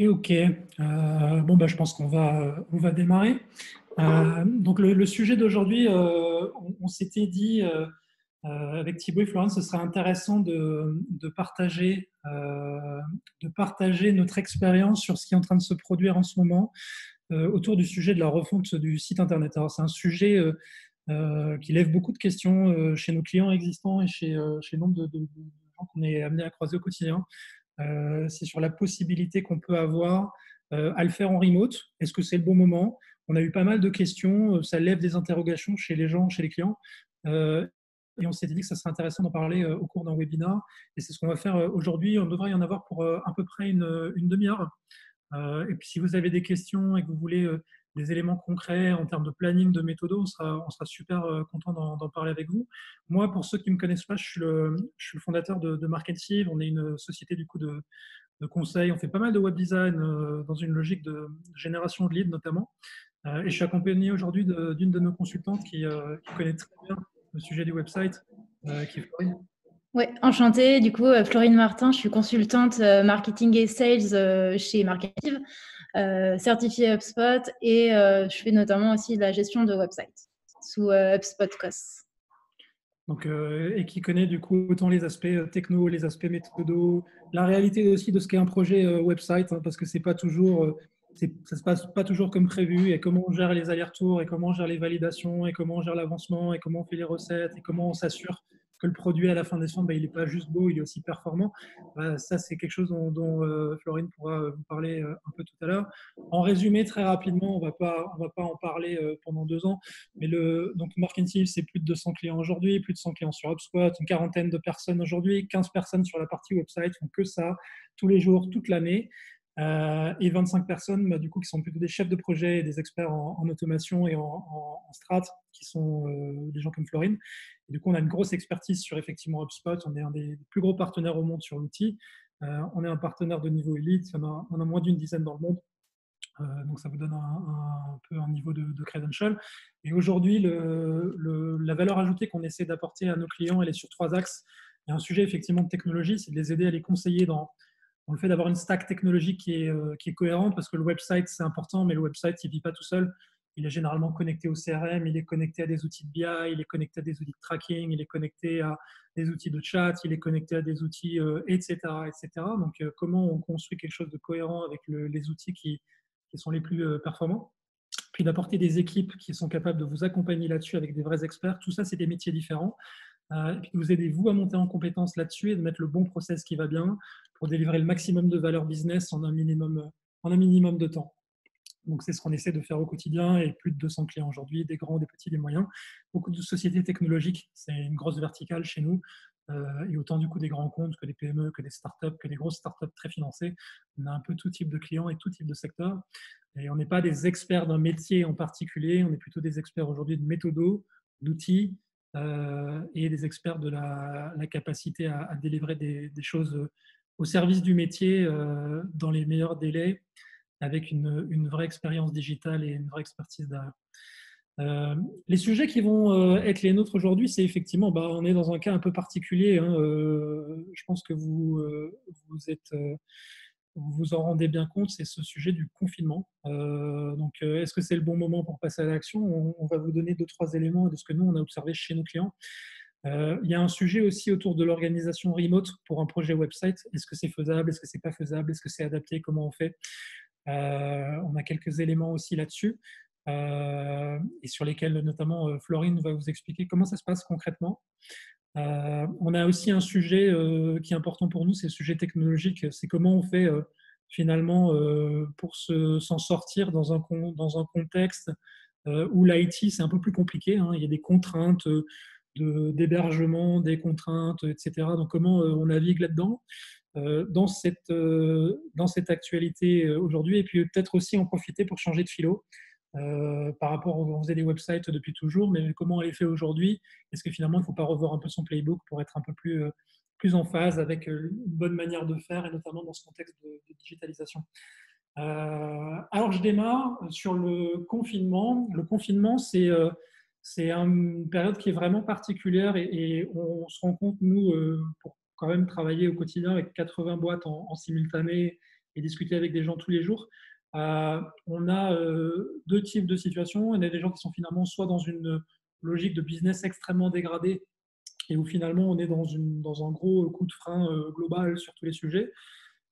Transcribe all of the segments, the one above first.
Ok. Je pense qu'on va démarrer. Donc, le sujet d'aujourd'hui, on s'était dit avec Thibaut et Florence, ce serait intéressant de partager notre expérience sur ce qui est en train de se produire en ce moment autour du sujet de la refonte du site Internet. Alors, c'est un sujet qui lève beaucoup de questions chez nos clients existants et chez nombre de gens qu'on est amené à croiser au quotidien. C'est sur la possibilité qu'on peut avoir à le faire en remote. Est-ce que c'est le bon moment? On a eu pas mal de questions, ça lève des interrogations chez les gens, chez les clients. Euh, et on s'est dit que ça serait intéressant d'en parler au cours d'un webinar. Et c'est ce qu'on va faire aujourd'hui. On devrait y en avoir pour à peu près une demi-heure. Et puis, si vous avez des questions et que vous voulez des éléments concrets en termes de planning, de méthode, on sera super content d'en parler avec vous. Moi, pour ceux qui ne me connaissent pas, je suis le fondateur de Marketive. On est une société du coup de conseil. On fait pas mal de web design dans une logique de génération de leads notamment. Et je suis accompagné aujourd'hui d'une de nos consultantes qui connaît très bien le sujet du website, qui est Florine. Oui, enchantée. Du coup, Florine Martin, je suis consultante marketing et sales chez Marketive, certifiée HubSpot et je fais notamment aussi de la gestion de website sous HubSpot COS. Donc, et qui connaît du coup autant les aspects techno, les aspects méthodo, la réalité aussi de ce qu'est un projet website, hein, parce que c'est pas toujours, ça se passe pas toujours comme prévu, et comment on gère les allers-retours, et comment on gère les validations, et comment on gère l'avancement, et comment on fait les recettes, et comment on s'assure que le produit à la fin décembre, il n'est pas juste beau, il est aussi performant. Ça, c'est quelque chose dont Florine pourra vous parler un peu tout à l'heure. En résumé, très rapidement, on va pas en parler pendant 2 ans. Mais donc Marketing, c'est plus de 200 clients aujourd'hui, plus de 100 clients sur HubSpot, une quarantaine de personnes aujourd'hui, 15 personnes sur la partie website, font que ça tous les jours, toute l'année. Et 25 personnes du coup, qui sont plutôt des chefs de projet et des experts en automation et en strat, qui sont des gens comme Florine. Et du coup, on a une grosse expertise sur effectivement HubSpot. On est un des plus gros partenaires au monde sur l'outil. On est un partenaire de niveau élite. On a moins d'une dizaine dans le monde. Donc, ça vous donne un peu un niveau de credential. Et aujourd'hui, la valeur ajoutée qu'on essaie d'apporter à nos clients, elle est sur 3 axes. Il y a un sujet effectivement de technologie, c'est de les aider à les conseiller dans le fait d'avoir une stack technologique qui est cohérente, parce que le website, c'est important, mais le website, il ne vit pas tout seul. Il est généralement connecté au CRM, il est connecté à des outils de BI, il est connecté à des outils de tracking, il est connecté à des outils de chat, il est connecté à des outils, etc., etc. Donc, comment on construit quelque chose de cohérent avec les outils qui sont les plus performants, puis d'apporter des équipes qui sont capables de vous accompagner là-dessus avec des vrais experts. Tout ça, c'est des métiers différents. Et puis de vous aider, vous, à monter en compétences là-dessus et de mettre le bon process qui va bien pour délivrer le maximum de valeur business en un minimum de temps. Donc, c'est ce qu'on essaie de faire au quotidien, et plus de 200 clients aujourd'hui, des grands, des petits, des moyens. Beaucoup de sociétés technologiques, c'est une grosse verticale chez nous. Et autant du coup des grands comptes que des PME, que des startups, que des grosses startups très financées. On a un peu tout type de clients et tout type de secteur. Et on n'est pas des experts d'un métier en particulier, on est plutôt des experts aujourd'hui de méthodos, d'outils, et des experts de la capacité à délivrer des choses au service du métier dans les meilleurs délais, avec une vraie expérience digitale et une vraie expertise derrière. Les sujets qui vont être les nôtres aujourd'hui, c'est effectivement, on est dans un cas un peu particulier, hein. Je pense que vous vous en rendez bien compte, c'est ce sujet du confinement. Donc, est-ce que c'est le bon moment pour passer à l'action? On va vous donner 2-3 éléments de ce que nous, on a observé chez nos clients. Il y a un sujet aussi autour de l'organisation remote pour un projet website. Est-ce que c'est faisable? Est-ce que c'est pas faisable? Est-ce que c'est adapté? Comment on fait? On a quelques éléments aussi là-dessus, et sur lesquels notamment Florine va vous expliquer comment ça se passe concrètement. On a aussi un sujet qui est important pour nous, c'est le sujet technologique. C'est comment on fait finalement pour s'en sortir dans un contexte où l'IT, c'est un peu plus compliqué, hein. Il y a des contraintes d'hébergement, des contraintes, etc. Donc, comment on navigue là-dedans dans cette actualité aujourd'hui, et puis peut-être aussi en profiter pour changer de philo par rapport on faisait des websites depuis toujours, mais comment elle est fait aujourd'hui? Est-ce que finalement il ne faut pas revoir un peu son playbook pour être un peu plus en phase avec une bonne manière de faire, et notamment dans ce contexte de digitalisation? Alors, je démarre sur le confinement. Le confinement, c'est une période qui est vraiment particulière, et on se rend compte, nous, pour quand même travailler au quotidien avec 80 boîtes en simultané et discuter avec des gens tous les jours. On a deux types de situations. On a des gens qui sont finalement soit dans une logique de business extrêmement dégradée et où finalement on est dans un gros coup de frein global sur tous les sujets,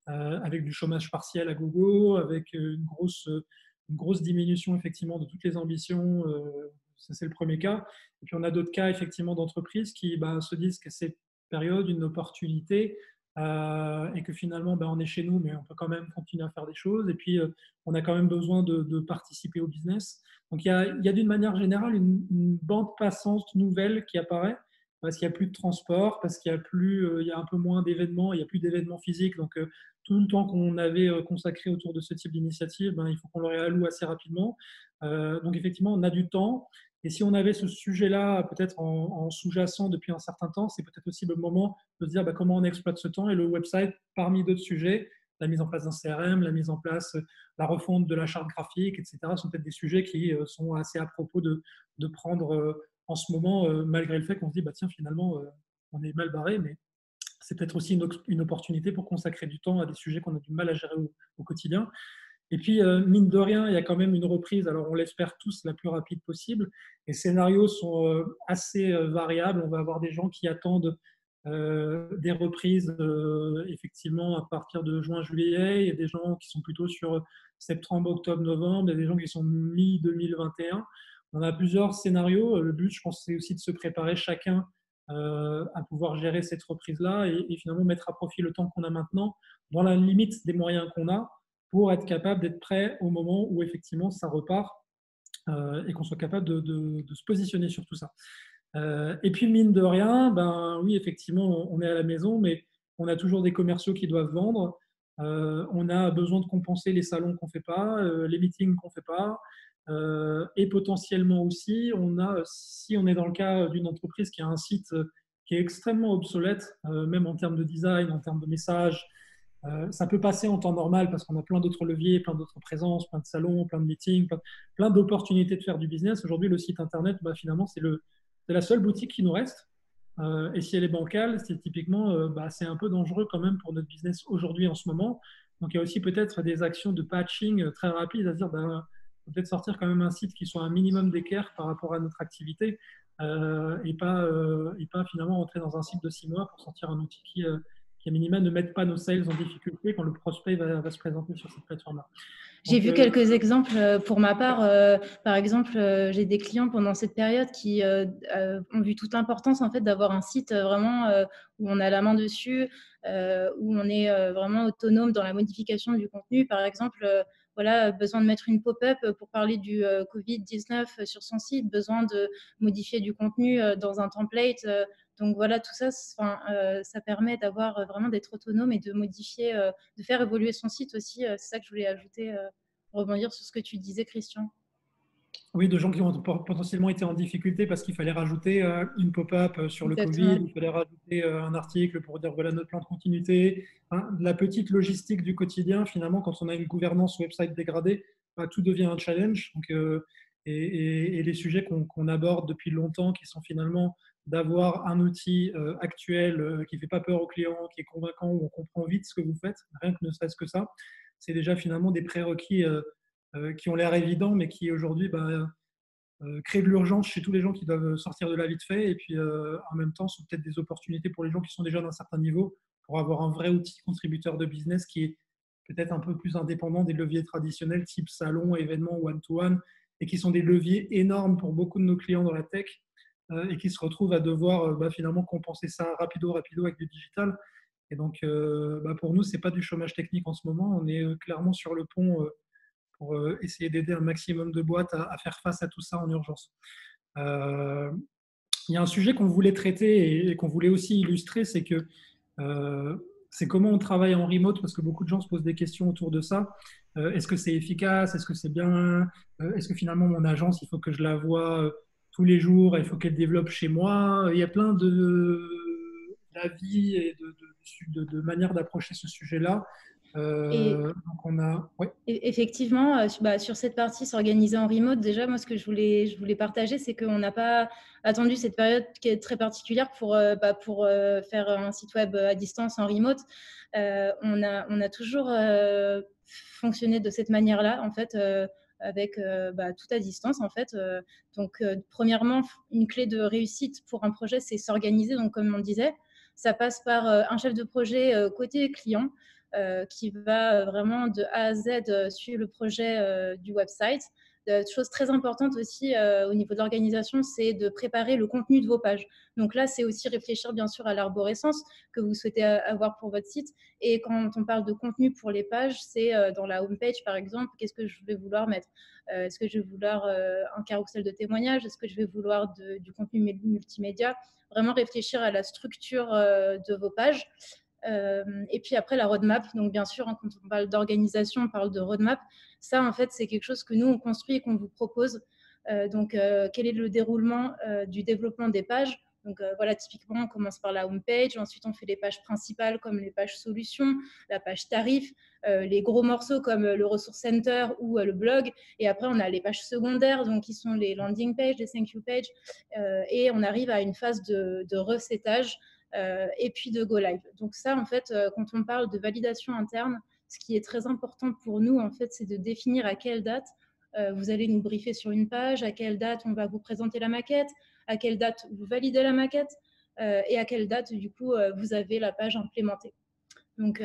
avec du chômage partiel à gogo, avec une grosse diminution effectivement de toutes les ambitions. Ça, c'est le premier cas. Et puis on a d'autres cas effectivement d'entreprises qui se disent que c'est période, une opportunité, et que finalement on est chez nous, mais on peut quand même continuer à faire des choses. Et puis on a quand même besoin de participer au business. Donc il y a d'une manière générale une bande passante nouvelle qui apparaît parce qu'il n'y a plus de transport, parce qu'il y a il y a un peu moins d'événements, il n'y a plus d'événements physiques. Donc tout le temps qu'on avait consacré autour de ce type d'initiative, il faut qu'on le réalloue assez rapidement. Donc effectivement, on a du temps. Et si on avait ce sujet-là peut-être en sous-jacent depuis un certain temps, c'est peut-être aussi le moment de se dire comment on exploite ce temps. Et le website, parmi d'autres sujets, la mise en place d'un CRM, la mise en place, la refonte de la charte graphique, etc., sont peut-être des sujets qui sont assez à propos de prendre en ce moment, malgré le fait qu'on se dit, tiens, finalement, on est mal barré, mais c'est peut-être aussi une opportunité pour consacrer du temps à des sujets qu'on a du mal à gérer au quotidien. Et puis, mine de rien, il y a quand même une reprise, alors on l'espère tous la plus rapide possible. Les scénarios sont assez variables. On va avoir des gens qui attendent des reprises effectivement à partir de juin, juillet. Il y a des gens qui sont plutôt sur septembre, octobre, novembre. Il y a des gens qui sont mi-2021. On a plusieurs scénarios. Le but, je pense, c'est aussi de se préparer chacun à pouvoir gérer cette reprise-là et finalement mettre à profit le temps qu'on a maintenant dans la limite des moyens qu'on a pour être capable d'être prêt au moment où effectivement ça repart et qu'on soit capable de se positionner sur tout ça. Et puis mine de rien, oui, effectivement, on est à la maison, mais on a toujours des commerciaux qui doivent vendre. On a besoin de compenser les salons qu'on ne fait pas, les meetings qu'on ne fait pas. Et potentiellement aussi, si on est dans le cas d'une entreprise qui a un site qui est extrêmement obsolète, même en termes de design, en termes de message, ça peut passer en temps normal parce qu'on a plein d'autres leviers, plein d'autres présences, plein de salons, plein de meetings, plein d'opportunités de faire du business. Aujourd'hui, le site internet, finalement, c'est la seule boutique qui nous reste. Et si elle est bancale, c'est typiquement, c'est un peu dangereux quand même pour notre business aujourd'hui en ce moment. Donc, il y a aussi peut-être des actions de patching très rapides à se dire, faut peut-être sortir quand même un site qui soit un minimum d'équerre par rapport à notre activité et pas finalement rentrer dans un cycle de 6 mois pour sortir un outil qui à minima ne mette pas nos sales en difficulté quand le prospect va se présenter sur cette plateforme-là. J'ai vu quelques exemples pour ma part. Par exemple, j'ai des clients pendant cette période qui ont vu toute l'importance en fait d'avoir un site vraiment où on a la main dessus, où on est vraiment autonome dans la modification du contenu. Par exemple, voilà, besoin de mettre une pop-up pour parler du Covid-19 sur son site, besoin de modifier du contenu dans un template. Donc voilà, tout ça, ça permet d'avoir vraiment d'être autonome et de modifier, de faire évoluer son site aussi. C'est ça que je voulais ajouter, rebondir sur ce que tu disais, Christian. Oui, de gens qui ont potentiellement été en difficulté parce qu'il fallait rajouter une pop-up sur le Covid, il fallait rajouter un article pour dire voilà notre plan de continuité. La petite logistique du quotidien, finalement, quand on a une gouvernance website dégradée, tout devient un challenge. Donc, et les sujets qu'on aborde depuis longtemps, qui sont finalement d'avoir un outil actuel qui ne fait pas peur aux clients, qui est convaincant, où on comprend vite ce que vous faites, rien que ne serait-ce que ça, c'est déjà finalement des prérequis qui ont l'air évidents, mais qui aujourd'hui créent de l'urgence chez tous les gens qui doivent sortir de là vite fait. Et puis en même temps, sont peut-être des opportunités pour les gens qui sont déjà d'un certain niveau pour avoir un vrai outil contributeur de business qui est peut-être un peu plus indépendant des leviers traditionnels type salon, événement, one-to-one, et qui sont des leviers énormes pour beaucoup de nos clients dans la tech et qui se retrouvent à devoir finalement compenser ça rapido avec du digital. Et donc, pour nous, ce n'est pas du chômage technique en ce moment. On est clairement sur le pont pour essayer d'aider un maximum de boîtes à faire face à tout ça en urgence. Il y a un sujet qu'on voulait traiter et qu'on voulait aussi illustrer, c'est que c'est comment on travaille en remote, parce que beaucoup de gens se posent des questions autour de ça. Est-ce que c'est efficace? Est-ce que c'est bien? Est-ce que finalement mon agence, il faut que je la voie tous les jours? Il faut qu'elle développe chez moi? Il y a plein d'avis et de manières d'approcher ce sujet-là. Et Donc on a, ouais. effectivement, sur cette partie s'organiser en remote, déjà, moi, ce que je voulais partager, c'est qu'on n'a pas attendu cette période qui est très particulière pour faire un site web à distance en remote. On a toujours fonctionné de cette manière-là, en fait, avec tout à distance, en fait. Donc, premièrement, une clé de réussite pour un projet, c'est s'organiser. Donc, comme on disait, ça passe par un chef de projet côté client, qui va vraiment de A à Z suivre le projet du website. Chose très importante aussi au niveau de l'organisation, c'est de préparer le contenu de vos pages. Donc là, c'est aussi réfléchir bien sûr à l'arborescence que vous souhaitez avoir pour votre site. Et quand on parle de contenu pour les pages, c'est dans la home page par exemple, qu'est-ce que je vais vouloir mettre? Est-ce que je vais vouloir un carrousel de témoignages? Est-ce que je vais vouloir du contenu multimédia? Vraiment réfléchir à la structure de vos pages. Et puis après, la roadmap. Donc, bien sûr, quand on parle d'organisation, on parle de roadmap. Ça, en fait, c'est quelque chose que nous, on construit et qu'on vous propose. Donc, quel est le déroulement du développement des pages? Donc, voilà, typiquement, on commence par la home page. Ensuite, on fait les pages principales comme les pages solutions, la page tarif, les gros morceaux comme le resource center ou le blog. Et après, on a les pages secondaires, donc qui sont les landing pages, les thank you pages. Et on arrive à une phase de recettage et puis de go live. Donc ça, en fait, quand on parle de validation interne, ce qui est très important pour nous, en fait, c'est de définir à quelle date vous allez nous briefer sur une page, à quelle date on va vous présenter la maquette, à quelle date vous validez la maquette et à quelle date, du coup, vous avez la page implémentée. Donc,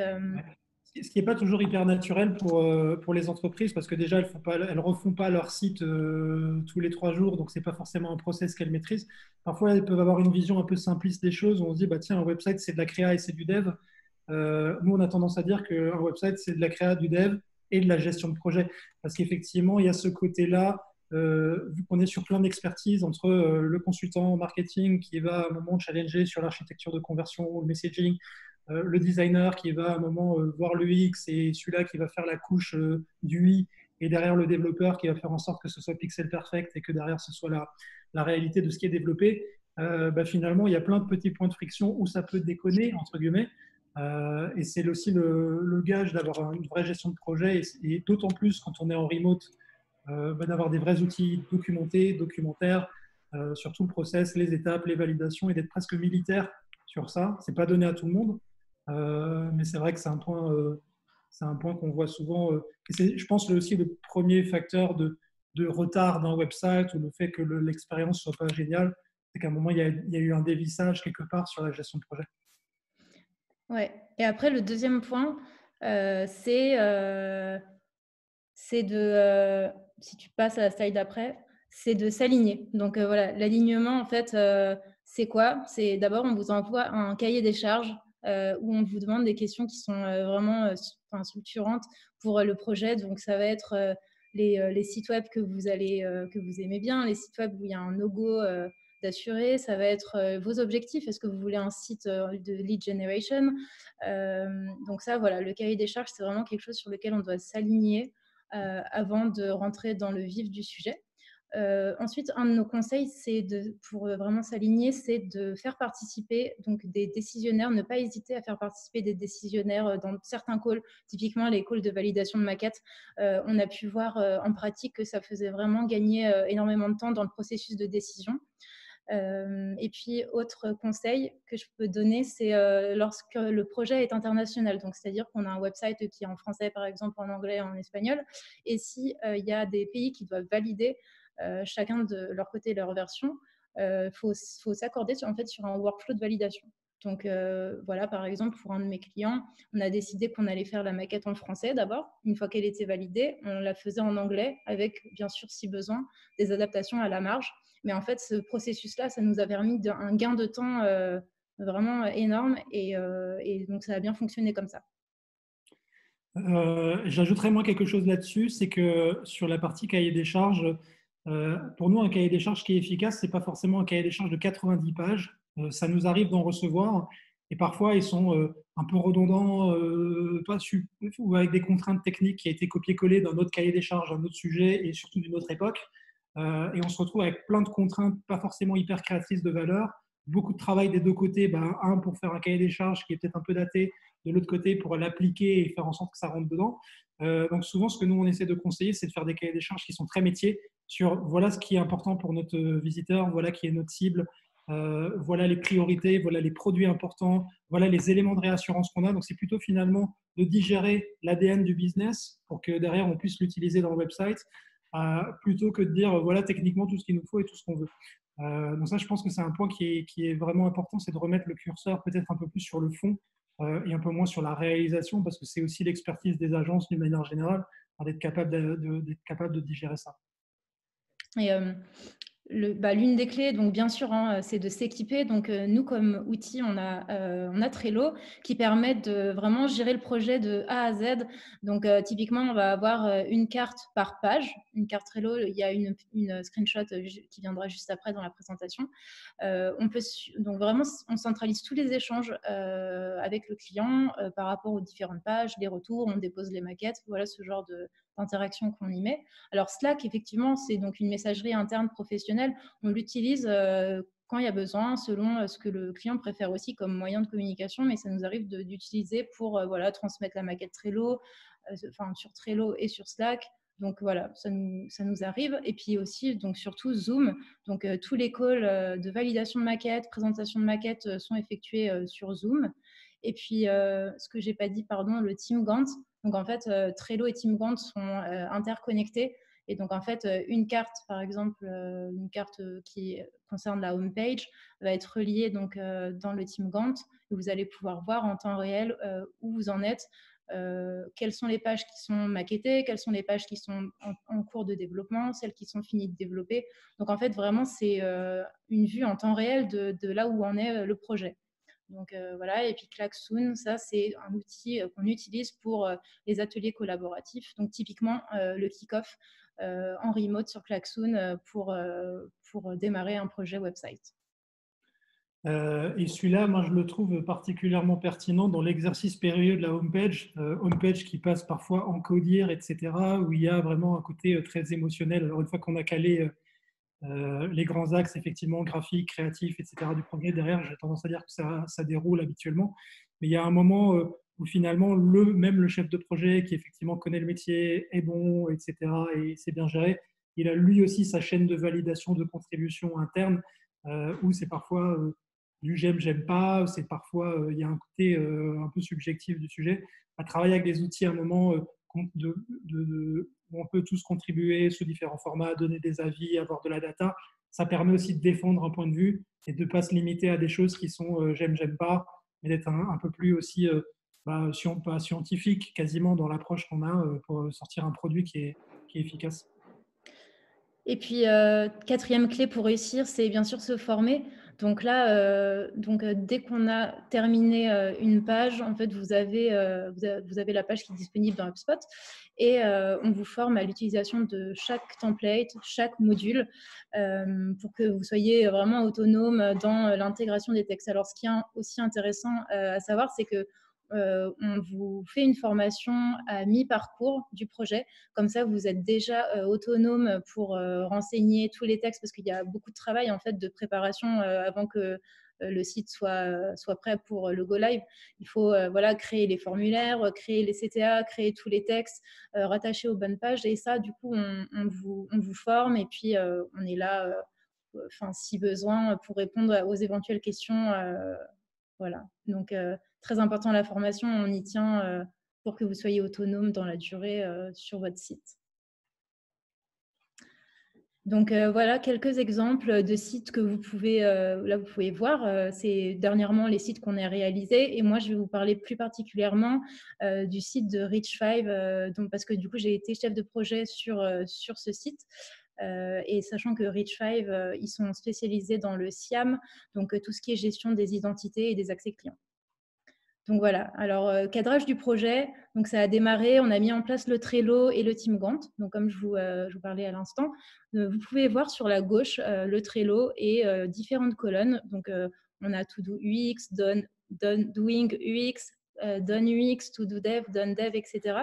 Ce qui n'est pas toujours hyper naturel pour les entreprises parce que déjà, elles refont pas leur site tous les 3 jours, donc ce n'est pas forcément un process qu'elles maîtrisent. Parfois, elles peuvent avoir une vision un peu simpliste des choses où on se dit, bah, tiens, un website, c'est de la créa et c'est du dev. Nous, on a tendance à dire qu'un website, c'est de la créa, du dev et de la gestion de projet. Parce qu'effectivement, il y a ce côté-là, vu qu'on est sur plein d'expertise entre le consultant marketing qui va à un moment challenger sur l'architecture de conversion, le messaging, le designer qui va à un moment voir le X et celui-là qui va faire la couche du UI et derrière le développeur qui va faire en sorte que ce soit pixel perfect et que derrière ce soit la réalité de ce qui est développé, finalement il y a plein de petits points de friction où ça peut déconner entre guillemets et c'est aussi le gage d'avoir une vraie gestion de projet et d'autant plus quand on est en remote d'avoir des vrais outils documentés, documentaires sur tout le process, les étapes, les validations et d'être presque militaire sur ça. C'est pas donné à tout le monde. Mais c'est vrai que c'est un point qu'on voit souvent. Et c'est, je pense, aussi le premier facteur de retard d'un website ou le fait que l'expérience soit pas géniale, c'est qu'à un moment, il y a eu un dévissage quelque part sur la gestion de projet. ouais. Et après, le deuxième point, c'est si tu passes à la slide d'après, c'est de s'aligner. Donc voilà, l'alignement, en fait, c'est quoi? C'est d'abord, on vous envoie un cahier des charges où on vous demande des questions qui sont vraiment structurantes pour le projet. Donc ça va être les sites web que vous aimez bien, les sites web où il y a un logo d'assuré. Ça va être vos objectifs. Est-ce que vous voulez un site de lead generation? Donc ça, voilà, le cahier des charges, c'est vraiment quelque chose sur lequel on doit s'aligner avant de rentrer dans le vif du sujet. Ensuite, un de nos conseils, pour vraiment s'aligner, c'est de faire participer donc, des décisionnaires, ne pas hésiter à faire participer des décisionnaires dans certains calls, typiquement les calls de validation de maquettes. On a pu voir en pratique que ça faisait vraiment gagner énormément de temps dans le processus de décision. Et puis, autre conseil que je peux donner, c'est lorsque le projet est international. Donc, c'est-à-dire qu'on a un website qui est en français, par exemple, en anglais, en espagnol. Et si il y a des pays qui doivent valider chacun de leur côté leur version, faut s'accorder en fait sur un workflow de validation. Donc voilà, par exemple, pour un de mes clients, on a décidé qu'on allait faire la maquette en français d'abord. Une fois qu'elle était validée, on la faisait en anglais avec, bien sûr, si besoin, des adaptations à la marge. Mais en fait, ce processus-là, ça nous a permis un gain de temps vraiment énorme et donc ça a bien fonctionné comme ça. J'ajouterais moi quelque chose là-dessus, c'est que sur la partie cahier des charges, pour nous, un cahier des charges qui est efficace, ce n'est pas forcément un cahier des charges de 90 pages. Ça nous arrive d'en recevoir et parfois ils sont un peu redondants, ou avec des contraintes techniques qui a été copié-collé d'un autre cahier des charges, d'un autre sujet et surtout d'une autre époque. Et on se retrouve avec plein de contraintes pas forcément hyper créatrices de valeur, beaucoup de travail des deux côtés, un pour faire un cahier des charges qui est peut-être un peu daté de l'autre côté pour l'appliquer et faire en sorte que ça rentre dedans. Donc souvent, ce que nous, on essaie de conseiller, c'est de faire des cahiers des charges qui sont très métiers sur voilà ce qui est important pour notre visiteur, voilà qui est notre cible, voilà les priorités, voilà les produits importants, voilà les éléments de réassurance qu'on a. Donc c'est plutôt finalement de digérer l'ADN du business pour que derrière on puisse l'utiliser dans le website, plutôt que de dire voilà techniquement tout ce qu'il nous faut et tout ce qu'on veut. Donc ça, je pense que c'est un point qui est vraiment important, c'est de remettre le curseur peut-être un peu plus sur le fond et un peu moins sur la réalisation, parce que c'est aussi l'expertise des agences d'une manière générale, d'être capable d'être capable de digérer ça. Et l'une des clés, donc bien sûr, hein, c'est de s'équiper. Donc nous, comme outil, on a Trello qui permet de vraiment gérer le projet de A à Z. Donc typiquement, on va avoir une carte par page, une carte Trello. Il y a une screenshot qui viendra juste après dans la présentation. Donc vraiment, on centralise tous les échanges avec le client par rapport aux différentes pages, les retours, on dépose les maquettes, voilà ce genre d'interaction qu'on y met. Alors Slack, effectivement, c'est donc une messagerie interne professionnelle. On l'utilise quand il y a besoin, selon ce que le client préfère aussi comme moyen de communication, mais ça nous arrive d'utiliser pour transmettre la maquette Trello, sur Trello et sur Slack. Donc voilà, ça nous arrive. Et puis aussi, donc surtout Zoom. Donc tous les calls de validation de maquette, présentation de maquette sont effectués sur Zoom. Et puis, ce que j'ai pas dit, pardon, le Team Gantt. Donc en fait, Trello et Team Gantt sont interconnectés. Et donc en fait, une carte, par exemple, une carte qui concerne la home page, va être reliée donc dans le Team Gantt. Et vous allez pouvoir voir en temps réel où vous en êtes. Quelles sont les pages qui sont maquettées, quelles sont les pages qui sont en cours de développement, celles qui sont finies de développer. Donc en fait, vraiment, c'est une vue en temps réel de là où en est le projet. Donc voilà, et puis Klaxoon, ça c'est un outil qu'on utilise pour les ateliers collaboratifs. Donc typiquement le kick-off en remote sur Klaxoon pour démarrer un projet website. Et celui-là, moi, je le trouve particulièrement pertinent dans l'exercice périlleux de la homepage qui passe parfois en codir, etc., où il y a vraiment un côté très émotionnel. Alors, une fois qu'on a calé les grands axes, effectivement, graphiques, créatifs, etc., du projet, derrière, j'ai tendance à dire que ça déroule habituellement. Mais il y a un moment où finalement, même le chef de projet, qui effectivement connaît le métier, est bon, etc., et c'est bien géré, il a lui aussi sa chaîne de validation, de contribution interne, où c'est parfois du j'aime pas, c'est parfois, il y a un côté un peu subjectif du sujet. À travailler avec des outils à un moment où on peut tous contribuer sous différents formats, donner des avis, avoir de la data, ça permet aussi de défendre un point de vue et de ne pas se limiter à des choses qui sont j'aime pas, mais d'être un peu plus aussi pas scientifique quasiment dans l'approche qu'on a pour sortir un produit qui est efficace. Et puis, quatrième clé pour réussir, c'est bien sûr se former. Donc là, dès qu'on a terminé une page, en fait, vous avez la page qui est disponible dans HubSpot et on vous forme à l'utilisation de chaque template, chaque module pour que vous soyez vraiment autonome dans l'intégration des textes. Alors, ce qui est aussi intéressant à savoir, c'est que on vous fait une formation à mi-parcours du projet. Comme ça, vous êtes déjà autonome pour renseigner tous les textes parce qu'il y a beaucoup de travail en fait de préparation avant que le site soit prêt pour le go live. Il faut créer les formulaires, créer les CTA, créer tous les textes, rattacher aux bonnes pages. Et ça, du coup, on vous forme et puis on est là, si besoin, pour répondre aux éventuelles questions. Voilà. Donc, très important la formation. On y tient pour que vous soyez autonome dans la durée sur votre site. Donc voilà quelques exemples de sites que vous pouvez voir. C'est dernièrement les sites qu'on a réalisés et moi je vais vous parler plus particulièrement du site de Reach5 parce que du coup j'ai été chef de projet sur ce site. Et sachant que Reach5 ils sont spécialisés dans le SIAM, donc tout ce qui est gestion des identités et des accès clients. Donc voilà, alors cadrage du projet, donc ça a démarré, on a mis en place le Trello et le Team Gantt, donc comme je vous parlais à l'instant. Vous pouvez voir sur la gauche le Trello et différentes colonnes, donc on a To Do UX, Doing UX, Done UX, To Do Dev, Done Dev, etc.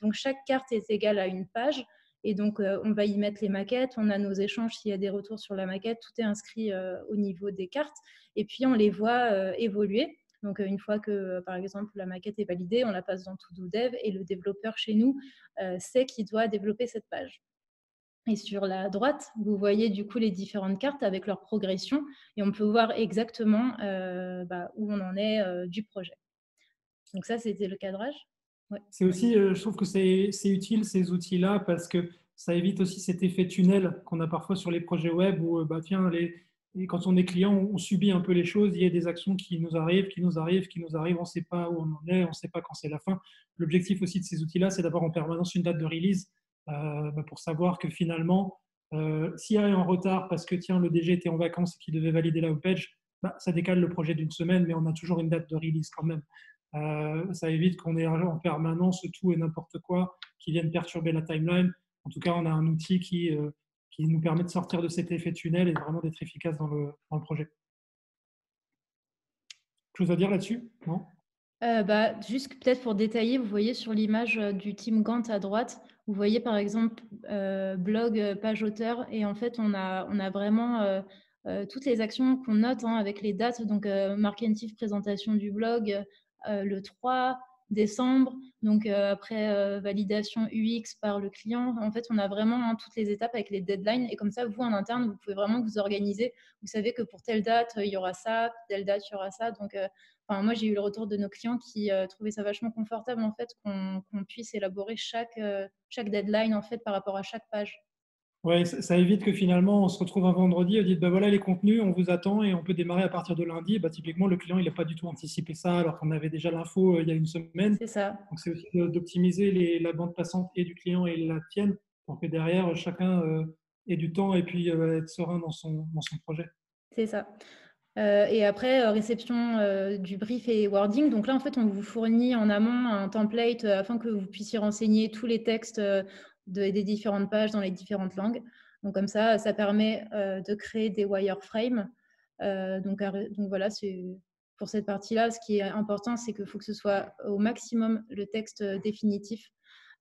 Donc chaque carte est égale à une page et donc on va y mettre les maquettes, on a nos échanges s'il y a des retours sur la maquette, tout est inscrit au niveau des cartes et puis on les voit évoluer. Donc, une fois que, par exemple, la maquette est validée, on la passe dans To-Do Dev et le développeur chez nous sait qu'il doit développer cette page. Et sur la droite, vous voyez du coup les différentes cartes avec leur progression et on peut voir exactement où on en est du projet. Donc ça, c'était le cadrage. Ouais. C'est aussi, je trouve que c'est utile ces outils-là parce que ça évite aussi cet effet tunnel qu'on a parfois sur les projets web où, tiens, quand on est client, on subit un peu les choses. Il y a des actions qui nous arrivent, qui nous arrivent, qui nous arrivent. On ne sait pas où on en est, on ne sait pas quand c'est la fin. L'objectif aussi de ces outils-là, c'est d'avoir en permanence une date de release pour savoir que finalement, s'il y a un retard parce que tiens, le DG était en vacances et qu'il devait valider la homepage, ça décale le projet d'une semaine, mais on a toujours une date de release quand même. Ça évite qu'on ait en permanence tout et n'importe quoi qui vienne perturber la timeline. En tout cas, on a un outil qui nous permet de sortir de cet effet tunnel et vraiment d'être efficace dans le projet. Chose à dire là-dessus? Non? Juste peut-être pour détailler, vous voyez sur l'image du team Gantt à droite, vous voyez par exemple blog, page auteur, et en fait on a vraiment toutes les actions qu'on note avec les dates, donc marketing, présentation du blog le 3 décembre, donc après validation UX par le client. En fait, on a vraiment toutes les étapes avec les deadlines, et comme ça, vous en interne, vous pouvez vraiment vous organiser. Vous savez que pour telle date, il y aura ça, pour telle date, il y aura ça. Donc, moi, j'ai eu le retour de nos clients qui trouvaient ça vachement confortable en fait qu'on puisse élaborer chaque deadline en fait par rapport à chaque page. Ouais, ça évite que finalement on se retrouve un vendredi et dit voilà les contenus, on vous attend et on peut démarrer à partir de lundi. Typiquement, le client il n'a pas du tout anticipé ça alors qu'on avait déjà l'info il y a une semaine. C'est ça. Donc c'est aussi d'optimiser la bande passante et du client et la tienne pour que derrière chacun ait du temps et puis être serein dans son projet. C'est ça. Et après, réception du brief et wording. Donc là, en fait, on vous fournit en amont un template afin que vous puissiez renseigner tous les textes des différentes pages dans les différentes langues. Donc comme ça permet de créer des wireframes. Donc voilà, pour cette partie-là, ce qui est important, c'est qu'il faut que ce soit au maximum le texte définitif.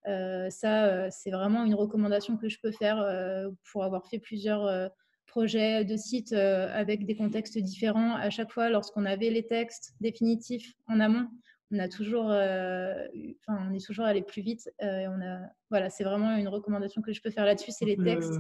C'est vraiment une recommandation que je peux faire pour avoir fait plusieurs projets de sites avec des contextes différents. À chaque fois, lorsqu'on avait les textes définitifs en amont, on est toujours allé plus vite. Voilà, c'est vraiment une recommandation que je peux faire là-dessus, c'est les textes.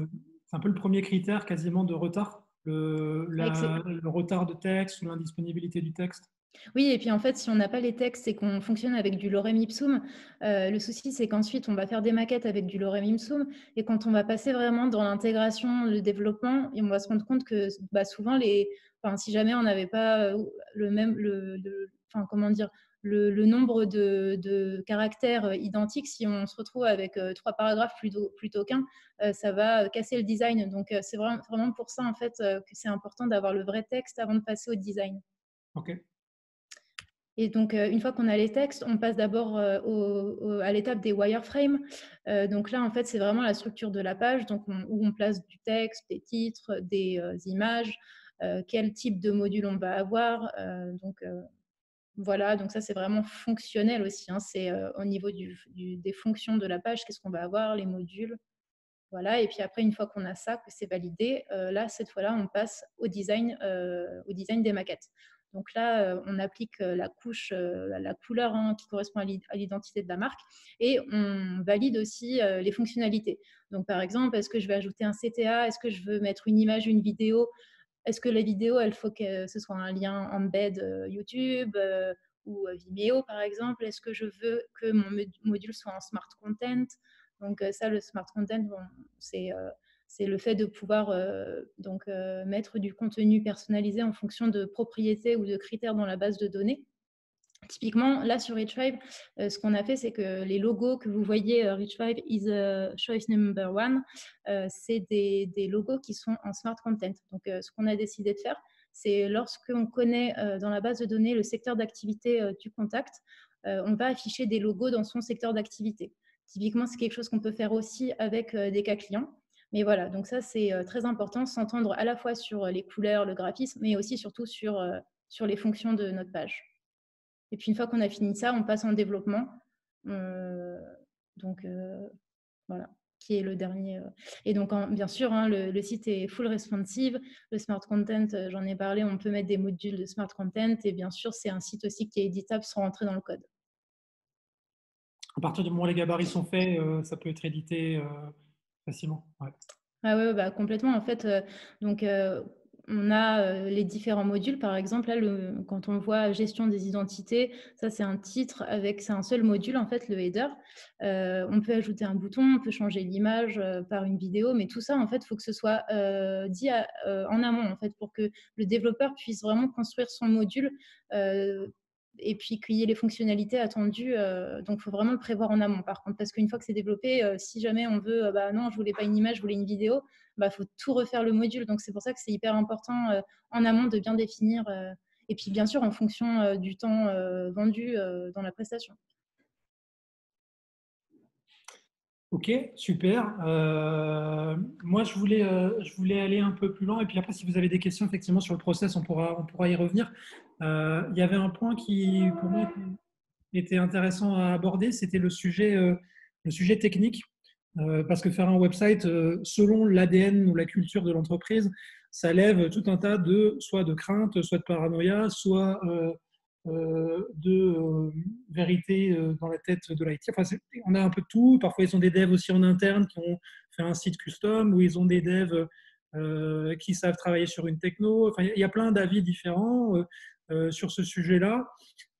C'est un peu le premier critère quasiment de retard, le retard de texte ou l'indisponibilité du texte. Oui, et puis en fait, si on n'a pas les textes et qu'on fonctionne avec du lorem ipsum, le souci, c'est qu'ensuite, on va faire des maquettes avec du lorem ipsum, et quand on va passer vraiment dans l'intégration, le développement, et on va se rendre compte que souvent, si jamais on n'avait pas le nombre de caractères identiques, si on se retrouve avec 3 paragraphes plutôt qu'un, ça va casser le design. Donc, c'est vraiment pour ça, en fait, que c'est important d'avoir le vrai texte avant de passer au design. OK. Et donc, une fois qu'on a les textes, on passe d'abord à l'étape des wireframes. Donc là, en fait, c'est vraiment la structure de la page, donc où on place du texte, des titres, des images, quel type de module on va avoir. Voilà, donc ça, c'est vraiment fonctionnel aussi. C'est au niveau des fonctions de la page, qu'est-ce qu'on va avoir, les modules. Voilà, et puis après, une fois qu'on a ça, que c'est validé, là, cette fois-là, on passe au design des maquettes. Donc là, on applique la couche, la couleur qui correspond à l'identité de la marque, et on valide aussi les fonctionnalités. Donc par exemple, est-ce que je vais ajouter un CTA? Est-ce que je veux mettre une image, une vidéo? Est-ce que la vidéo, elle faut que ce soit un lien embed YouTube ou Vimeo, par exemple? Est-ce que je veux que mon module soit en smart content? Donc ça, le smart content, c'est le fait de pouvoir mettre du contenu personnalisé en fonction de propriétés ou de critères dans la base de données. Typiquement, là sur Retrive, ce qu'on a fait, c'est que les logos que vous voyez, Retrive is choice number one, c'est des logos qui sont en smart content. Donc, ce qu'on a décidé de faire, c'est lorsqu'on connaît dans la base de données le secteur d'activité du contact, on va afficher des logos dans son secteur d'activité. Typiquement, c'est quelque chose qu'on peut faire aussi avec des cas clients. Mais voilà, donc ça, c'est très important, s'entendre à la fois sur les couleurs, le graphisme, mais aussi surtout sur les fonctions de notre page. Et puis, une fois qu'on a fini ça, on passe en développement. Voilà. qui est le dernier. Et donc, bien sûr, hein, le site est full responsive. Le smart content, j'en ai parlé, on peut mettre des modules de smart content. Et bien sûr, c'est un site aussi qui est éditable sans rentrer dans le code. À partir du moment où les gabarits sont faits, ça peut être édité facilement. Ouais. Ah ouais, bah, complètement. En fait, donc, on a les différents modules. Par exemple, là, quand on voit gestion des identités, ça, c'est un titre c'est un seul module, en fait, le header. On peut ajouter un bouton, on peut changer l'image par une vidéo, mais tout ça, en fait, il faut que ce soit dit en amont, en fait, pour que le développeur puisse vraiment construire son module et puis qu'il y ait les fonctionnalités attendues. Donc, il faut vraiment le prévoir en amont, par contre, parce qu'une fois que c'est développé, si jamais on veut, bah non, je voulais pas une image, je voulais une vidéo, bah, faut tout refaire le module. Donc, c'est pour ça que c'est hyper important en amont de bien définir. Et puis, bien sûr, en fonction du temps vendu dans la prestation. Ok, super. Moi, je voulais aller un peu plus loin. Et puis après, si vous avez des questions effectivement sur le process, on pourra y revenir. Il y avait un point qui, pour moi, était intéressant à aborder, c'était le sujet technique. Parce que faire un website, selon l'ADN ou la culture de l'entreprise, ça lève tout un tas soit de craintes, soit de paranoïa, soit de vérité dans la tête de l'IT. Enfin, on a un peu de tout. Parfois, ils ont des devs aussi en interne qui ont fait un site custom, ou ils ont des devs qui savent travailler sur une techno. Enfin, il y a plein d'avis différents sur ce sujet-là.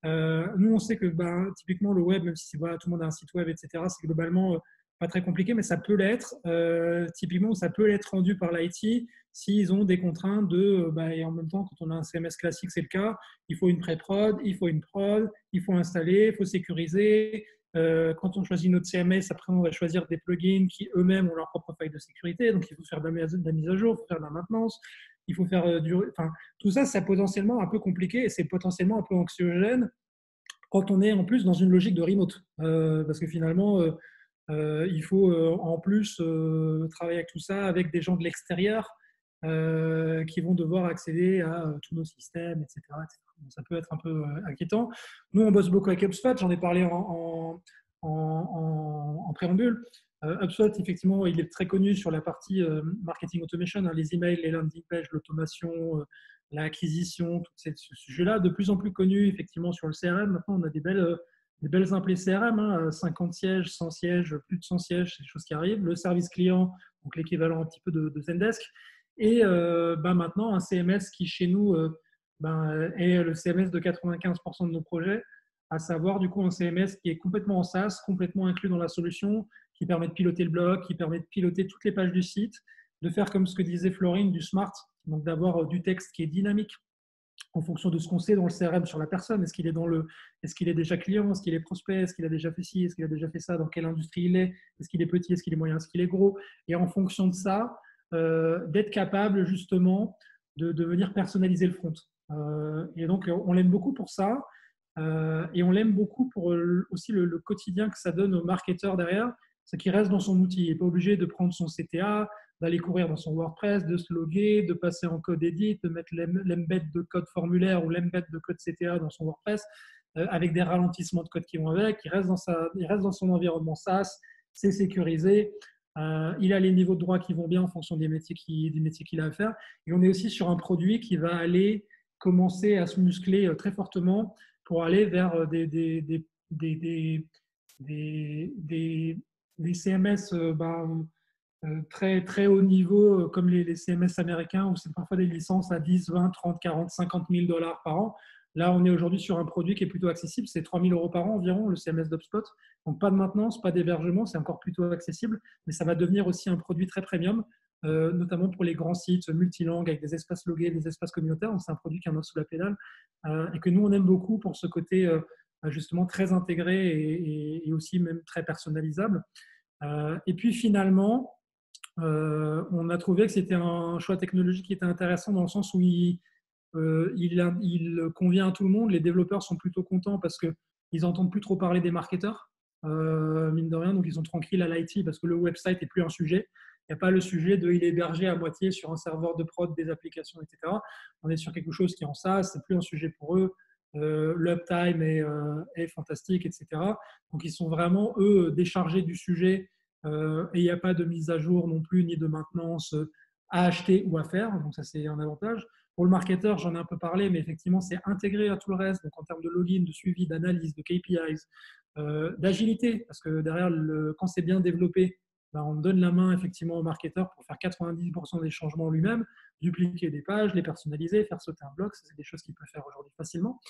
Nous, on sait que typiquement le web, même si voilà, tout le monde a un site web, etc., c'est globalement pas très compliqué, mais ça peut l'être. Typiquement, ça peut l'être rendu par l'IT s'ils ont des contraintes et en même temps, quand on a un CMS classique, c'est le cas, il faut une pré-prod, il faut une prod, il faut installer, il faut sécuriser. Quand on choisit notre CMS, après, on va choisir des plugins qui eux-mêmes ont leur propre faille de sécurité. Donc, il faut faire de la mise à jour, il faut faire de la maintenance, il faut faire tout ça, c'est potentiellement un peu compliqué et c'est potentiellement un peu anxiogène quand on est en plus dans une logique de remote. Parce que finalement, il faut en plus travailler avec tout ça avec des gens de l'extérieur qui vont devoir accéder à tous nos systèmes, etc. Donc, ça peut être un peu inquiétant. Nous, on bosse beaucoup avec HubSpot, j'en ai parlé en préambule. HubSpot, effectivement, il est très connu sur la partie marketing automation, hein, les emails, les landing pages, l'automation, l'acquisition, tout ce sujet-là. De plus en plus connu, effectivement, sur le CRM. Maintenant, on a des belles implées CRM, hein, 50 sièges, 100 sièges, plus de 100 sièges, c'est des choses qui arrivent. Le service client, donc l'équivalent un petit peu de Zendesk. Et maintenant, un CMS qui, chez nous, est le CMS de 95% de nos projets, à savoir du coup un CMS qui est complètement en SaaS, complètement inclus dans la solution, qui permet de piloter le blog, qui permet de piloter toutes les pages du site, de faire comme ce que disait Florine, du smart, donc d'avoir du texte qui est dynamique en fonction de ce qu'on sait dans le CRM sur la personne. Est-ce qu'il est déjà client, est-ce qu'il est prospect, est-ce qu'il a déjà fait ci, est-ce qu'il a déjà fait ça, dans quelle industrie il est-ce qu'il est petit, est-ce qu'il est moyen, est-ce qu'il est gros. Et en fonction de ça, d'être capable justement de venir personnaliser le front. Et donc, on l'aime beaucoup pour ça. Et on l'aime beaucoup pour aussi le quotidien que ça donne au marketeur derrière, c'est qu'il reste dans son outil. Il n'est pas obligé de prendre son CTA, d'aller courir dans son WordPress, de se loguer, de passer en code edit, de mettre l'embed de code formulaire ou l'embed de code CTA dans son WordPress, avec des ralentissements de code qui vont avec. Il reste dans son environnement SaaS, c'est sécurisé. Il a les niveaux de droit qui vont bien en fonction des métiers qu'il a à faire. Et on est aussi sur un produit qui va aller commencer à se muscler très fortement pour aller vers des CMS très, très haut niveau, comme les CMS américains, où c'est parfois des licences à 10, 20, 30, 40, 50 000 dollars par an. Là, on est aujourd'hui sur un produit qui est plutôt accessible. C'est 3 000 € par an environ, le CMS d'HubSpot. Donc, pas de maintenance, pas d'hébergement, c'est encore plutôt accessible. Mais ça va devenir aussi un produit très premium, notamment pour les grands sites multilangues avec des espaces logués, des espaces communautaires. Donc, c'est un produit qui a un os sous la pédale et que nous, on aime beaucoup pour ce côté justement très intégré et aussi même très personnalisable. Et puis, finalement, on a trouvé que c'était un choix technologique qui était intéressant dans le sens où il convient à tout le monde. Les développeurs sont plutôt contents parce qu'ils n'entendent plus trop parler des marketeurs, mine de rien, donc ils sont tranquilles à l'IT parce que le website n'est plus un sujet. Il n'y a pas le sujet de il est hébergé à moitié sur un serveur de prod, des applications, etc. On est sur quelque chose qui est en SaaS, c'est plus un sujet pour eux. L'uptime est fantastique, etc. Donc ils sont vraiment, eux, déchargés du sujet et il n'y a pas de mise à jour non plus, ni de maintenance à acheter ou à faire. Donc ça, c'est un avantage. Pour le marketeur, j'en ai un peu parlé, mais effectivement, c'est intégré à tout le reste. Donc en termes de login, de suivi, d'analyse, de KPIs, d'agilité, parce que derrière, quand c'est bien développé, ben, on donne la main effectivement au marketeur pour faire 90% des changements lui-même, dupliquer des pages, les personnaliser, faire sauter un bloc. C'est des choses qu'il peut faire aujourd'hui facilement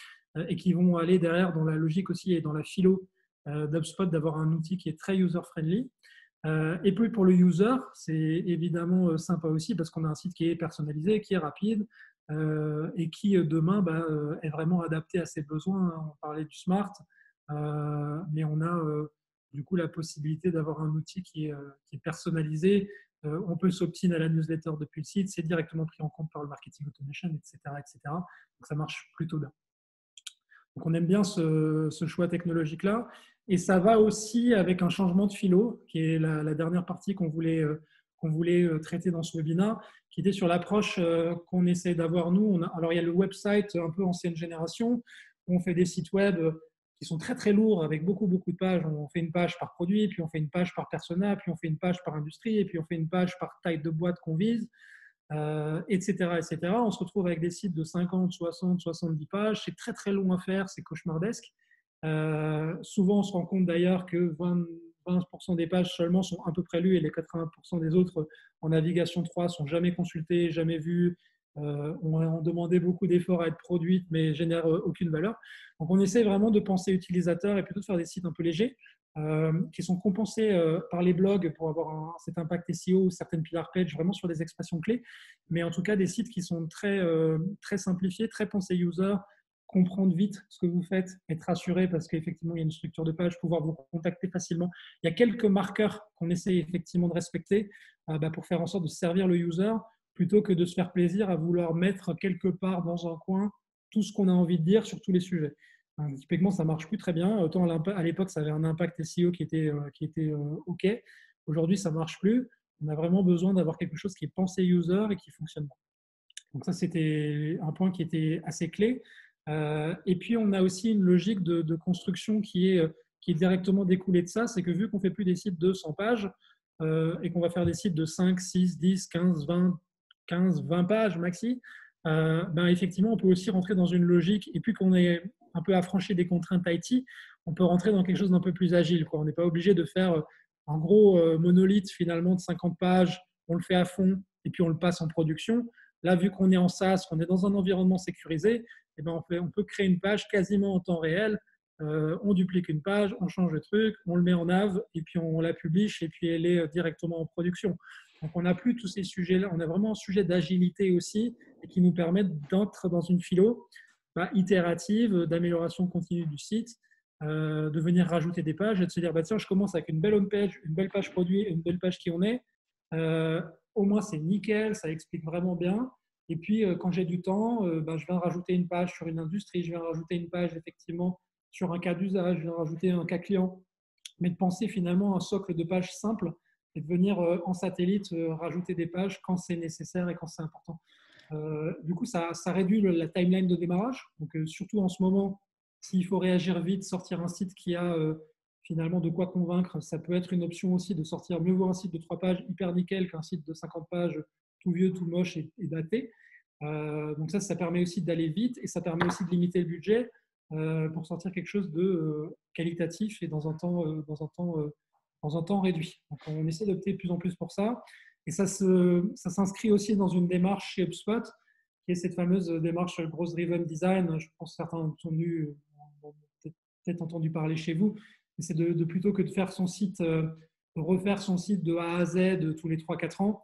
et qui vont aller derrière dans la logique aussi et dans la philo d'HubSpot d'avoir un outil qui est très user-friendly. Et puis pour le user, c'est évidemment sympa aussi parce qu'on a un site qui est personnalisé, qui est rapide et qui demain est vraiment adapté à ses besoins. On parlait du smart, mais on a du coup la possibilité d'avoir un outil qui est personnalisé. On peut s'opt-in à la newsletter depuis le site, c'est directement pris en compte par le marketing automation, etc., etc. Donc ça marche plutôt bien. Donc on aime bien ce choix technologique-là. Et ça va aussi avec un changement de philo, qui est la dernière partie qu'on voulait traiter dans ce webinaire, qui était sur l'approche qu'on essaie d'avoir nous. Alors il y a le website un peu ancienne génération, où on fait des sites web qui sont très très lourds avec beaucoup de pages. On fait une page par produit, puis on fait une page par persona, puis on fait une page par industrie, et puis on fait une page par taille de boîte qu'on vise. Etc., etc. On se retrouve avec des sites de 50, 60, 70 pages. C'est très, très long à faire, c'est cauchemardesque. Souvent, on se rend compte d'ailleurs que 20% des pages seulement sont à peu près lues et les 80% des autres en navigation 3 sont jamais consultées, jamais vues. On demandait beaucoup d'efforts à être produites, mais ne génèrent aucune valeur. Donc, on essaie vraiment de penser utilisateur et plutôt de faire des sites un peu légers qui sont compensés par les blogs pour avoir cet impact SEO ou certaines pillar pages vraiment sur des expressions clés. Mais en tout cas, des sites qui sont très simplifiés, très pensés user, comprendre vite ce que vous faites, être rassuré parce qu'effectivement, il y a une structure de page, pouvoir vous contacter facilement. Il y a quelques marqueurs qu'on essaie effectivement de respecter pour faire en sorte de servir le user plutôt que de se faire plaisir à vouloir mettre quelque part dans un coin tout ce qu'on a envie de dire sur tous les sujets. Typiquement, ça ne marche plus très bien. Autant à l'époque, ça avait un impact SEO qui était OK. Aujourd'hui, ça ne marche plus. On a vraiment besoin d'avoir quelque chose qui est pensé user et qui fonctionne bien. Donc ça, c'était un point qui était assez clé. Et puis, on a aussi une logique de construction qui est directement découlée de ça. C'est que vu qu'on ne fait plus des sites de 100 pages et qu'on va faire des sites de 5, 6, 10, 15, 20 pages maxi, effectivement, on peut aussi rentrer dans une logique. Et puis qu'on est un peu affranchi des contraintes IT, on peut rentrer dans quelque chose d'un peu plus agile. On n'est pas obligé de faire un gros monolithe finalement de 50 pages, on le fait à fond et puis on le passe en production. Là, vu qu'on est en SaaS, qu'on est dans un environnement sécurisé, on peut créer une page quasiment en temps réel. On duplique une page, on change le truc, on le met en nav et puis on la publie et puis elle est directement en production. Donc, on n'a plus tous ces sujets-là. On a vraiment un sujet d'agilité aussi et qui nous permet d'entrer dans une philo itérative, d'amélioration continue du site, de venir rajouter des pages et de se dire, tiens, je commence avec une belle home page, une belle page produit, une belle page qui on est. Au moins, c'est nickel, ça explique vraiment bien. Et puis, quand j'ai du temps, je viens rajouter une page sur une industrie, je viens rajouter une page effectivement sur un cas d'usage, je viens rajouter un cas client. Mais de penser finalement un socle de pages simple et de venir en satellite rajouter des pages quand c'est nécessaire et quand c'est important. Du coup, ça réduit la timeline de démarrage. Donc, surtout en ce moment, s'il faut réagir vite, sortir un site qui a finalement de quoi convaincre, ça peut être une option aussi de sortir mieux vaut un site de 3 pages hyper nickel qu'un site de 50 pages tout vieux, tout moche et daté. Donc ça permet aussi d'aller vite et ça permet aussi de limiter le budget pour sortir quelque chose de qualitatif et dans un temps réduit. Donc on essaie d'opter de plus en plus pour ça. Et ça s'inscrit aussi dans une démarche chez HubSpot, qui est cette fameuse démarche Growth Driven Design. Je pense que certains ont peut-être entendu parler chez vous. Mais c'est de plutôt que de faire son site, de refaire son site de A à Z tous les 3-4 ans,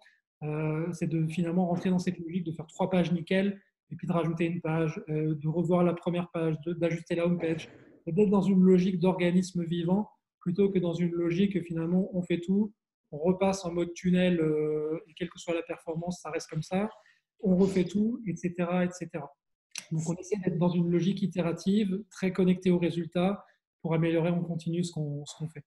c'est de finalement rentrer dans cette logique de faire 3 pages nickel, et puis de rajouter une page, de revoir la première page, d'ajuster la home page, d'être dans une logique d'organisme vivant, plutôt que dans une logique finalement on fait tout, on repasse en mode tunnel, et quelle que soit la performance, ça reste comme ça, on refait tout, etc., etc. Donc on essaie d'être dans une logique itérative, très connectée aux résultats, pour améliorer en continu ce qu'on fait.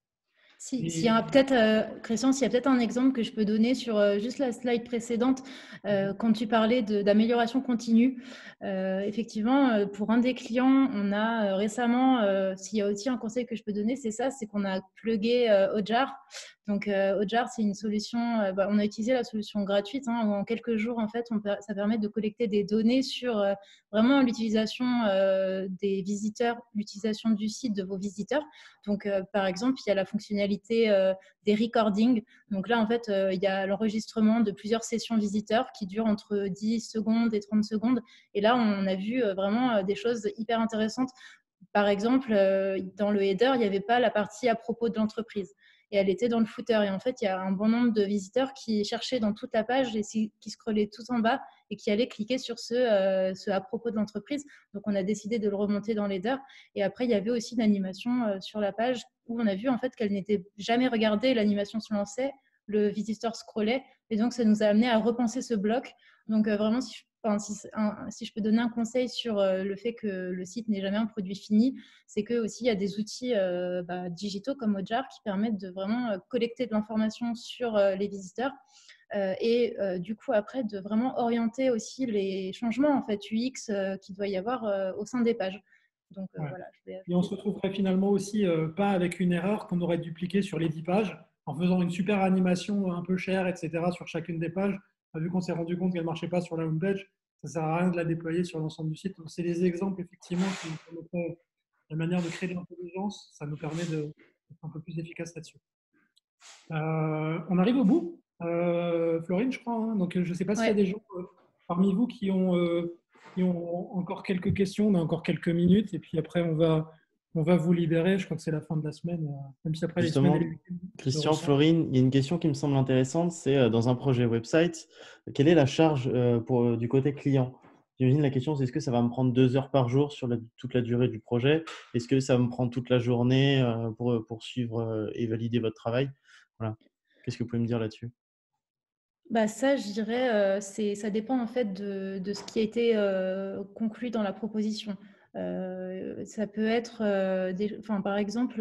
S'il y a peut-être, Christian, s'il y a peut-être un exemple que je peux donner sur juste la slide précédente, quand tu parlais d'amélioration continue. Effectivement, pour un des clients, on a récemment, s'il y a aussi un conseil que je peux donner, c'est ça, c'est qu'on a plugué Ojar. Donc, Ojar, c'est une solution, on a utilisé la solution gratuite, hein, où en quelques jours, en fait, ça permet de collecter des données sur vraiment l'utilisation des visiteurs, l'utilisation du site de vos visiteurs. Donc, par exemple, il y a la fonctionnalité des recordings. Donc là, en fait, il y a l'enregistrement de plusieurs sessions visiteurs qui durent entre 10 secondes et 30 secondes. Et là, on a vu vraiment des choses hyper intéressantes. Par exemple, dans le header, il n'y avait pas la partie à propos de l'entreprise. Et elle était dans le footer. Et en fait, il y a un bon nombre de visiteurs qui cherchaient dans toute la page et qui scrollaient tout en bas et qui allaient cliquer sur ce à propos de l'entreprise. Donc, on a décidé de le remonter dans l'header. Et après, il y avait aussi une animation sur la page où on a vu en fait qu'elle n'était jamais regardée. L'animation se lançait, le visiteur scrollait. Et donc, ça nous a amené à repenser ce bloc. Donc, vraiment, si je peux donner un conseil sur le fait que le site n'est jamais un produit fini, c'est que aussi il y a des outils digitaux comme Ojar qui permettent de vraiment collecter de l'information sur les visiteurs et du coup après de vraiment orienter aussi les changements en fait UX qu'il doit y avoir au sein des pages. Donc voilà. Et on se retrouverait finalement aussi pas avec une erreur qu'on aurait dupliquée sur les 10 pages en faisant une super animation un peu chère, etc. sur chacune des pages. Vu qu'on s'est rendu compte qu'elle ne marchait pas sur la home page, ça ne sert à rien de la déployer sur l'ensemble du site. Donc, c'est des exemples effectivement qui nous permettraient la manière de créer de l'intelligence. Ça nous permet d'être un peu plus efficace là-dessus. On arrive au bout, Florine, je crois. Hein. Donc, je ne sais pas s'il y a des gens parmi vous qui ont encore quelques questions. On a encore quelques minutes. Et puis après, on va vous libérer. Je crois que c'est la fin de la semaine. Même si après Justement, les semaines et les week-ends, Christian, Florine, il y a une question qui me semble intéressante. C'est dans un projet website, quelle est la charge du côté client? J'imagine la question, c'est est-ce que ça va me prendre 2 heures par jour sur toute la durée du projet? Est-ce que ça va me prendre toute la journée pour suivre et valider votre travail? Voilà. Qu'est-ce que vous pouvez me dire là-dessus? Ça, je dirais, ça dépend en fait de ce qui a été conclu dans la proposition. Ça peut être, par exemple,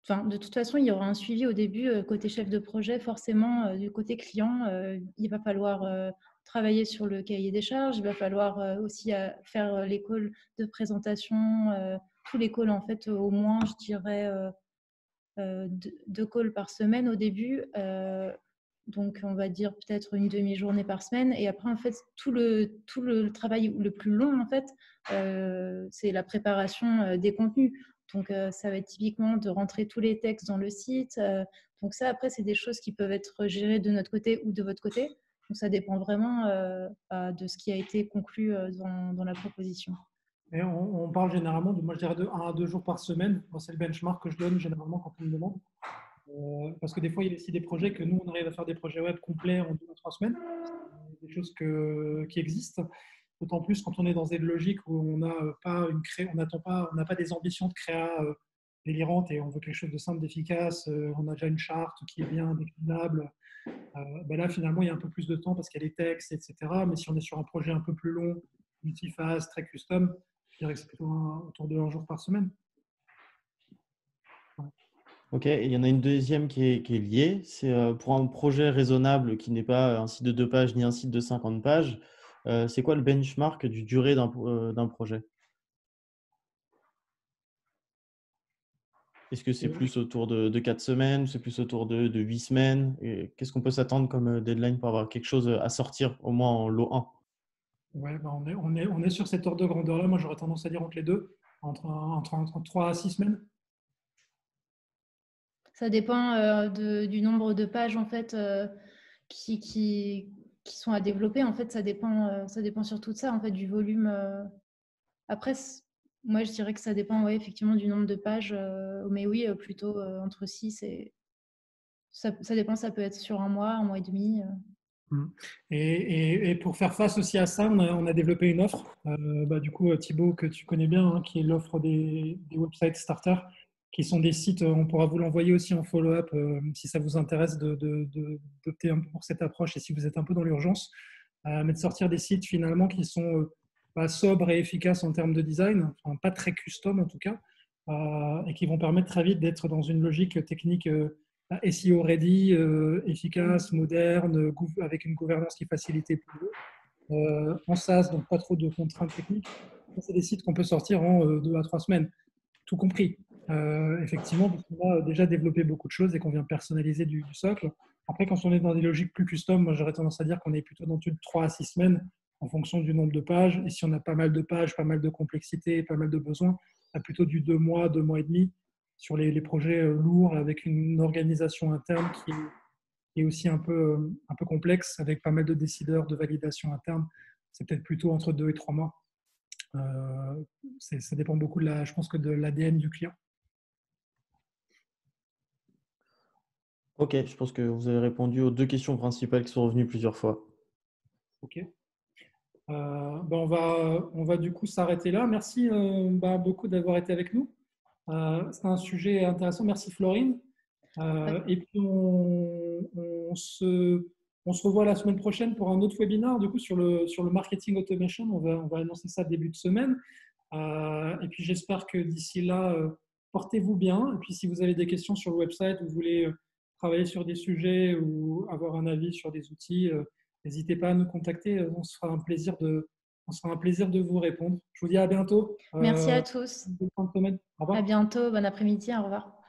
de toute façon, il y aura un suivi au début côté chef de projet, forcément, du côté client. Il va falloir travailler sur le cahier des charges, il va falloir aussi faire les calls de présentation, tous les calls en fait, au moins, je dirais, 2 calls par semaine au début. Donc, on va dire peut-être une demi-journée par semaine. Et après, en fait, tout le travail le plus long, en fait, c'est la préparation des contenus. Donc, ça va être typiquement de rentrer tous les textes dans le site. Donc, ça, après, c'est des choses qui peuvent être gérées de notre côté ou de votre côté. Donc, ça dépend vraiment de ce qui a été conclu dans la proposition. Et on parle généralement moi je dirais de 1 à 2 jours par semaine. Moi, c'est le benchmark que je donne généralement quand on me demande. Parce que des fois, il y a aussi des projets que nous, on arrive à faire des projets web complets en 2 à 3 semaines. Des choses qui existent. D'autant plus quand on est dans une logique où on n'a pas on n'a pas des ambitions de créa délirantes et on veut quelque chose de simple, d'efficace. On a déjà une charte qui est bien déclinable. Là, finalement, il y a un peu plus de temps parce qu'il y a les textes, etc. Mais si on est sur un projet un peu plus long, multiphase, très custom, je dirais que c'est plutôt autour de 1 jour par semaine. Ok, et il y en a une deuxième qui est liée. C'est pour un projet raisonnable qui n'est pas un site de 2 pages ni un site de 50 pages. C'est quoi le benchmark du durée d'un projet? Est-ce que c'est plus autour de 4 semaines? C'est plus autour de 8 semaines? Qu'est-ce qu'on peut s'attendre comme deadline pour avoir quelque chose à sortir au moins en lot 1? Ouais, on est sur cette ordre de grandeur-là. Moi, j'aurais tendance à dire entre les deux, entre 3 à 6 semaines. Ça dépend du nombre de pages en fait qui sont à développer. En fait, ça dépend surtout de ça, en fait, du volume. Après, moi, je dirais que ça dépend, ouais, effectivement, du nombre de pages. Mais oui, plutôt entre 6 et ça dépend. Ça peut être sur un mois et demi. Et pour faire face aussi à ça, on a développé une offre. Du coup, Thibaut, que tu connais bien, hein, qui est l'offre des websites starters, qui sont des sites, on pourra vous l'envoyer aussi en follow-up si ça vous intéresse d'opter un peu pour cette approche et si vous êtes un peu dans l'urgence, mais de sortir des sites finalement qui sont sobres et efficaces en termes de design, enfin, pas très custom en tout cas, et qui vont permettre très vite d'être dans une logique technique SEO ready, efficace, moderne, avec une gouvernance qui est facilitée pour eux. En SaaS, donc pas trop de contraintes techniques. C'est des sites qu'on peut sortir en 2 à 3 semaines, tout compris. Effectivement, parce qu'on a déjà développé beaucoup de choses et qu'on vient personnaliser du socle. Après, quand on est dans des logiques plus custom, moi j'aurais tendance à dire qu'on est plutôt dans 3 à 6 semaines en fonction du nombre de pages. Et si on a pas mal de pages, pas mal de complexité, pas mal de besoins, on a plutôt du 2 mois, 2 mois et demi sur les projets lourds avec une organisation interne qui est aussi un peu complexe avec pas mal de décideurs, de validation interne. C'est peut-être plutôt entre 2 et 3 mois. Ça dépend beaucoup, je pense, de l'ADN du client. Ok, je pense que vous avez répondu aux 2 questions principales qui sont revenues plusieurs fois. Ok. On va du coup s'arrêter là. Merci beaucoup d'avoir été avec nous. C'est un sujet intéressant. Merci Florine. Et puis on se revoit la semaine prochaine pour un autre webinaire du coup sur le marketing automation. On va annoncer ça début de semaine. Et puis j'espère que d'ici là, portez-vous bien. Et puis si vous avez des questions sur le website, vous voulez travailler sur des sujets ou avoir un avis sur des outils, n'hésitez pas à nous contacter. On se fera un plaisir de vous répondre. Je vous dis à bientôt. Merci à tous. Bonne fin de semaine. Au revoir. À bientôt. Bon après-midi. Au revoir.